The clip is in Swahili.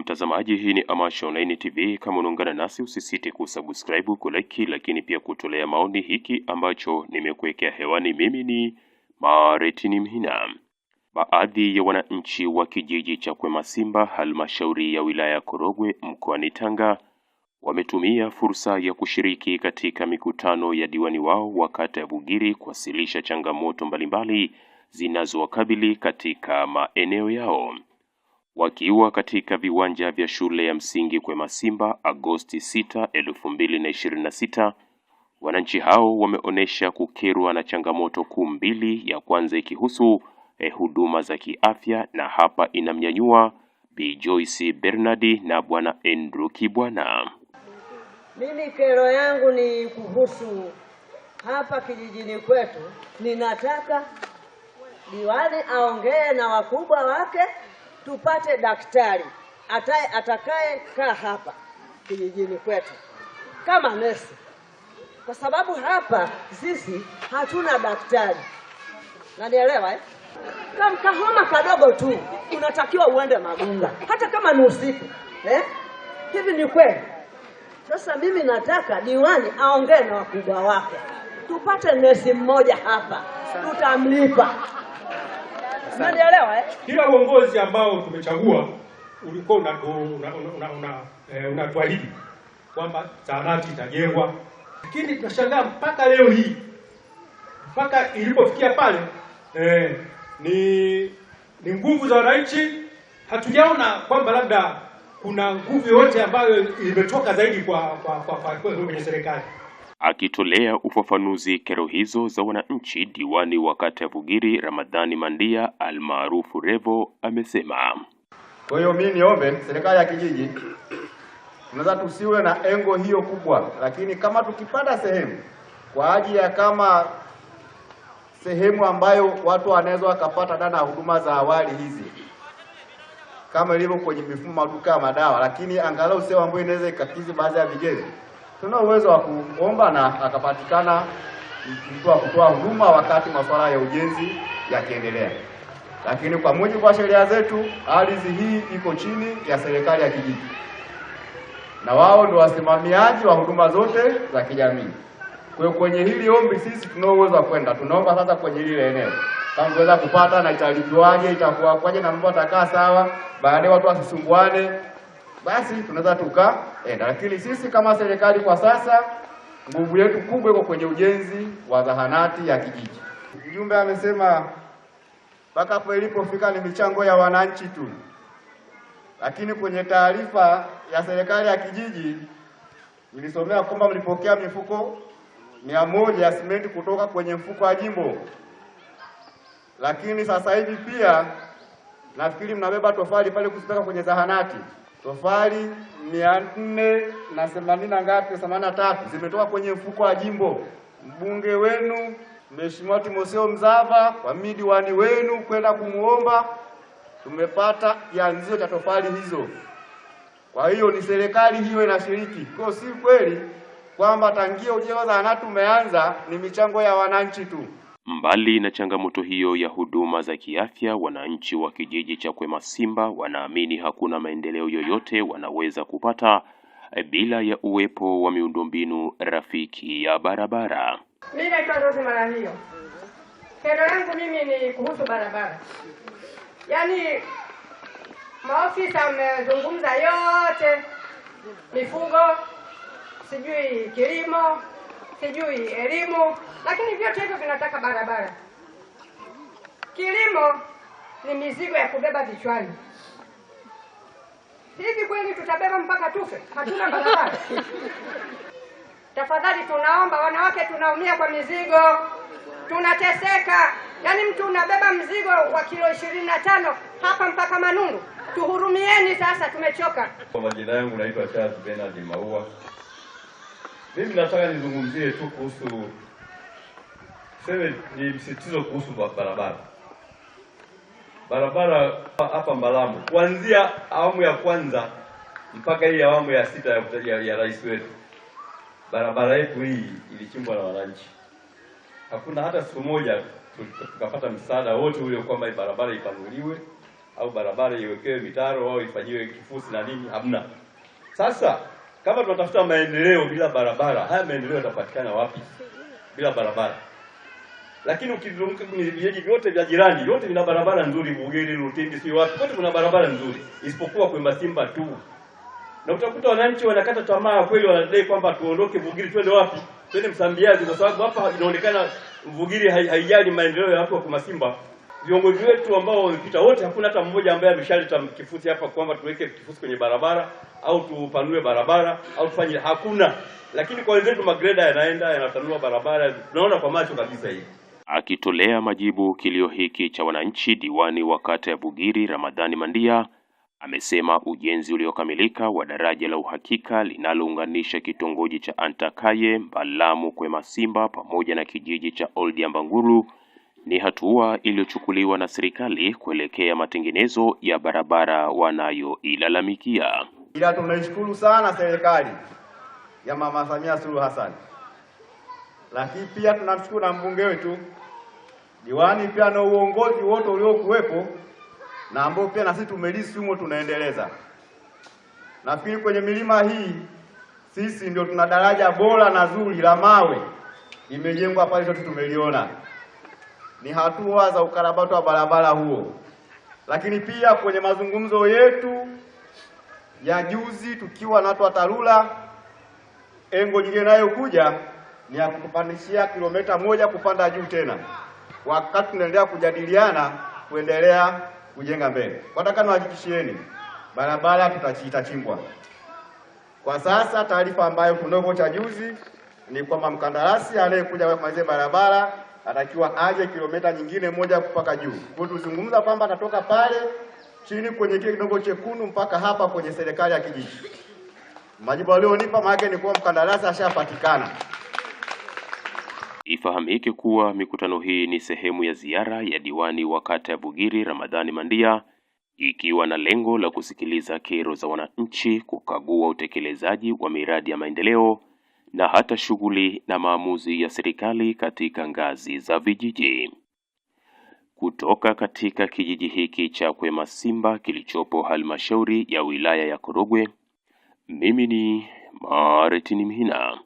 Mtazamaji, hii ni Amasha Online TV. Kama unaungana nasi, usisite kusubscribe, kulike, lakini pia kutolea maoni hiki ambacho nimekuwekea hewani. Mimi ni Maretini Mhina. Baadhi ya wananchi wa kijiji cha Kwemasimba, halmashauri ya wilaya ya Korogwe, mkoani Tanga, wametumia fursa ya kushiriki katika mikutano ya diwani wao wa kata ya Bugiri kuwasilisha changamoto mbalimbali zinazowakabili katika maeneo yao. Wakiwa katika viwanja vya shule ya msingi Kwemasimba Agosti 6, 2026, wananchi hao wameonesha kukerwa na changamoto kuu mbili, ya kwanza ikihusu huduma za kiafya, na hapa inamnyanyua Bi Joyce Bernardi na Bwana Andrew Kibwana. Mimi kero yangu ni kuhusu hapa kijijini kwetu. Ninataka diwani aongee na wakubwa wake tupate daktari atakaye kaa hapa kijijini kwetu kama nesi, kwa sababu hapa sisi hatuna daktari. Nanielewa Kama kahoma kadogo tu unatakiwa uende Magunga, hata kama ni usiku hivi ni kweli. Sasa mimi nataka diwani aongee na wakubwa wake tupate nesi mmoja hapa, tutamlipa. Unanielewa Kila uongozi ambao tumechagua ulikuwa unatuahidi kwamba zahanati itajengwa, lakini tunashangaa mpaka leo hii, mpaka ilipofikia pale ni nguvu za wananchi. Hatujaona kwamba labda kuna nguvu yote ambayo imetoka zaidi kwa kwenye serikali. Akitolea ufafanuzi kero hizo za wananchi, diwani wa kata ya Bugiri Ramadhani Mandia almaarufu Revo amesema, kwa hiyo mimi niombe serikali ya kijiji, tunaweza tusiwe na engo hiyo kubwa, lakini kama tukipata sehemu kwa ajili ya kama sehemu ambayo watu wanaweza wakapata dana huduma za awali hizi kama ilivyo kwenye mifumo maduka ya madawa, lakini angalau sehemu ambayo inaweza ikakidhi baadhi ya vigezo, tuna uwezo wa kuomba na akapatikana mtu wa kutoa huduma wakati masuala ya ujenzi yakiendelea. Lakini kwa mujibu wa sheria zetu, ardhi hii iko chini ya serikali ya kijiji, na wao ndio wasimamiaji wa huduma zote za kijamii. Kwa hiyo kwenye hili ombi sisi tuna uwezo wa kwenda, tunaomba sasa kwenye hili eneo kama tunaweza kupata, na italipiwaje, itakuwa kwaje, na mambo atakaa sawa, baadaye watu wasisumbuane, basi tunaweza tukaenda. Lakini sisi kama serikali kwa sasa nguvu yetu kubwa iko kwenye ujenzi wa zahanati ya kijiji. Mjumbe amesema mpaka hapo ilipofika ni michango ya wananchi tu, lakini kwenye taarifa ya serikali ya kijiji nilisomea kwamba mlipokea mifuko 100 ya simenti kutoka kwenye mfuko wa jimbo, lakini sasa hivi pia nafikiri mnabeba tofali pale kuzipeleka kwenye zahanati. Tofali 480 na ngapi, 83 zimetoka kwenye mfuko wa jimbo. Mbunge wenu Mheshimiwa Timotheo Mzava kwa diwani wenu kwenda kumuomba, tumepata kianzio cha tofali hizo. Kwa hiyo ni serikali hiyo inashiriki. Kwa si kweli kwamba tangia ujenzi wa zahanati umeanza ni michango ya wananchi tu. Mbali na changamoto hiyo ya huduma za kiafya, wananchi wa kijiji cha Kwemasimba wanaamini hakuna maendeleo yoyote wanaweza kupata bila ya uwepo wa miundombinu rafiki ya barabara. Mimi naitwa Rose Marahio. Kero yangu mimi ni kuhusu barabara. Yaani maofisa wamezungumza yote, mifugo, sijui kilimo, sijui elimu, lakini vyote hivyo vinataka barabara. Kilimo ni mizigo ya kubeba vichwani. Hivi kweli tutabeba mpaka tufe? Hatuna barabara. Tafadhali tunaomba, wanawake tunaumia kwa mizigo, tunateseka. Yaani mtu unabeba mzigo wa kilo 25 hapa mpaka Manungu. Tuhurumieni sasa, tumechoka. Kwa majina yangu naitwa Charles Bernard Maua. Mimi nataka nizungumzie tu kuhusu ni msitizo kuhusu barabara. Barabara hapa Mbalambo kuanzia awamu ya kwanza mpaka hii awamu ya 6 ya rais wetu. Barabara yetu hii ilichimbwa na wananchi. Hakuna hata siku moja tukapata msaada wote ule kwamba barabara ipanuliwe au barabara iwekewe mitaro au ifanyiwe kifusi na nini, hamna. Sasa kama tunatafuta maendeleo bila barabara, haya maendeleo yatapatikana wapi bila barabara? Lakini ukizunguka vijiji vyote vya jirani, vyote vina barabara nzuri, Bugiri, Lutindi, si wapi, kote kuna barabara nzuri, isipokuwa kwa Masimba tu. Na utakuta wananchi wanakata tamaa kweli, wanadai kwamba tuondoke Bugiri, twende wapi? Twende Msambiazi, kwa sababu hapa inaonekana Bugiri haijali maendeleo ya watu wa Masimba. Viongozi wetu ambao wamepita wote, hakuna hata mmoja ambaye ameshaleta kifusi hapa kwamba tuweke kifusi kwenye barabara au tupanue barabara au tufanye, hakuna. Lakini kwa wenzetu magreda yanaenda yanatanua barabara, tunaona kwa macho kabisa hivi. Akitolea majibu kilio hiki cha wananchi, diwani wa kata ya Bugiri Ramadhani Mandia amesema ujenzi uliokamilika wa daraja la uhakika linalounganisha kitongoji cha Antakaye, Mbalamu, Kwemasimba pamoja na kijiji cha Oldiambangulu ni hatua iliyochukuliwa na serikali kuelekea matengenezo ya barabara wanayoilalamikia. Ila tunaishukuru sana serikali ya Mama Samia Suluhu Hassan. Lakini pia tunamshukuru na mbunge wetu, diwani pia na uongozi wote uliokuwepo na ambao pia na sisi tumelisi humo tunaendeleza. Nafikiri kwenye milima hii sisi ndio tuna daraja bora na zuri la mawe limejengwa pale, sote tumeliona. Ni hatua za ukarabati wa barabara huo. Lakini pia kwenye mazungumzo yetu ya juzi tukiwa na watu wa TARURA, engo nyingine nayo kuja ni ya kutupandishia kilomita 1 kupanda juu tena, wakati tunaendelea kujadiliana kuendelea kujenga mbele. Nataka niwahakikishieni barabara tutachimbwa. Kwa sasa taarifa ambayo tunayo cha juzi ni kwamba mkandarasi anayekuja kumalizia barabara atakiwa aje kilomita nyingine 1 kupaka juu. Kwa tuzungumza kwamba atatoka pale chini kwenye kile kidogo chekundu mpaka hapa kwenye serikali ya kijiji. Majibu alionipa maana ni kuwa mkandarasi ashapatikana. Ifahamike kuwa mikutano hii ni sehemu ya ziara ya diwani wa kata ya Bugiri Ramadhani Mandia, ikiwa na lengo la kusikiliza kero za wananchi, kukagua utekelezaji wa miradi ya maendeleo na hata shughuli na maamuzi ya serikali katika ngazi za vijiji. Kutoka katika kijiji hiki cha Kwemasimba kilichopo halmashauri ya wilaya ya Korogwe, mimi ni Martin Mhina.